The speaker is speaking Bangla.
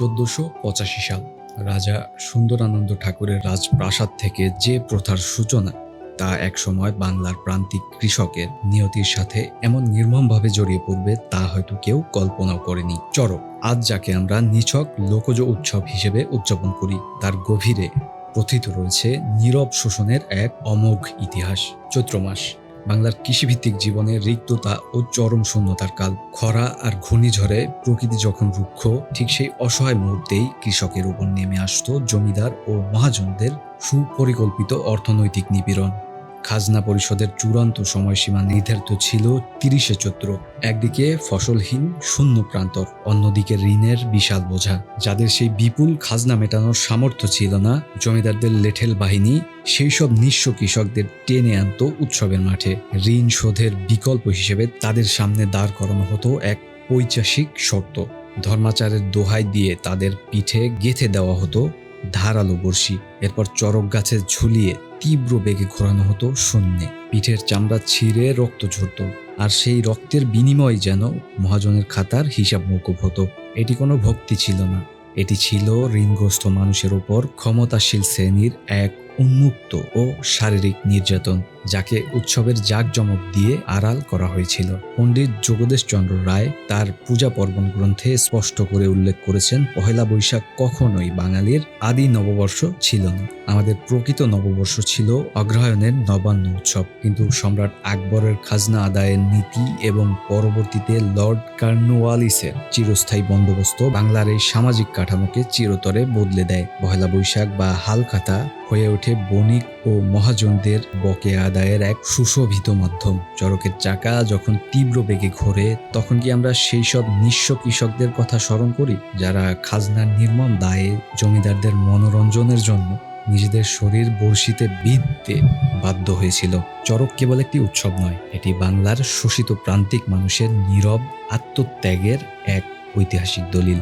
1485 সাল রাজা সুন্দরানন্দ ঠাকুরের রাজপ্রাসাদ থেকে যে প্রথার সূচনা, তা একসময় বাংলার প্রান্তিক কৃষকের নিয়তির সাথে এমন নির্মমভাবে জড়িয়ে পড়বে তা হয়তো কেউ কল্পনাও করেনি। চড়ক, আজ যাকে আমরা নিছক লোকজ উৎসব হিসেবে উদযাপন করি, তার গভীরে প্রথিত রয়েছে নীরব শোষণের এক অমোঘ ইতিহাস। চৈত্র মাস বাংলার কৃষিভিত্তিক জীবনে রিক্ততা ও চরম শূন্যতার কাল। খরা আর ঘূর্ণিঝড়ে প্রকৃতি যখন রুক্ষ, ঠিক সেই অসহায় মুহূর্তেই কৃষকের উপর নেমে আসত জমিদার ও মহাজনদের সুপরিকল্পিত অর্থনৈতিক নিপীড়ন। খাজনা পরিশোধের চূড়ান্ত সময়সীমা নির্ধারিত ছিল 30শে চৈত্র। একদিকে ফসলহীন শূন্য প্রান্তর, অন্যদিকে ঋণের বিশাল বোঝা। যাদের সেই বিপুল খাজনা মেটানোর সামর্থ্য ছিল না, জমিদারদের লেঠেল বাহিনী সেই সব নিঃস্ব কৃষকদের টেনে আনত উৎসবের মাঠে। ঋণ শোধের বিকল্প হিসেবে তাদের সামনে দাঁড় করানো হতো এক পৈশাচিক শর্ত। ধর্মাচারের দোহাই দিয়ে তাদের পিঠে গেঁথে দেওয়া হতো ধারালো বড়শি। এরপর চড়ক গাছে ঝুলিয়ে তীব্র বেগে ঘোরানো হতো শূন্যে। পিঠের চামড়া ছিঁড়ে রক্ত ঝরত, আর সেই রক্তের বিনিময় যেন মহাজনের খাতার হিসাব মওকুফ হতো। এটি কোনো ভক্তি ছিল না, এটি ছিল ঋণগ্রস্ত মানুষের উপর ক্ষমতাশীল শ্রেণীর এক উন্মুক্ত ও শারীরিক নির্যাতন, যাকে উৎসবের জাঁকজমক দিয়ে আড়াল করা হয়েছিল। পণ্ডিত যোগদেশ চন্দ্র রায় তার পূজা পর্বণ গ্রন্থে স্পষ্ট করে উল্লেখ করেছেন, পহেলা বৈশাখ কখনোই বাঙালির আদি নববর্ষ ছিল না। আমাদের প্রকৃত নববর্ষ ছিল অগ্রহায়ণের নবান্ন উৎসব। কিন্তু সম্রাট আকবরের খাজনা আদায়ের নীতি এবং পরবর্তীতে লর্ড কর্নওয়ালিসের চিরস্থায়ী বন্দোবস্ত বাংলার এই সামাজিক কাঠামোকে চিরতরে বদলে দেয়। পহেলা বৈশাখ বা হালখাতা হয়ে ওঠে বণিক ও মহাজনদের বকেয়া আদায়ের এক সুশোভিত মাধ্যম। চড়কের চাকা যখন তীব্র বেগে ঘোরে, তখন কি আমরা সেই সব নিঃস্ব কৃষকদের কথা স্মরণ করি, যারা খাজনার নির্মম দায়ে জমিদারদের মনোরঞ্জনের জন্য নিজেদের শরীর বর্ষিতে বিঁধতে বাধ্য হয়েছিল? চড়ক কেবল একটি উৎসব নয়, এটি বাংলার শোষিত প্রান্তিক মানুষের নীরব আত্মত্যাগের এক ঐতিহাসিক দলিল।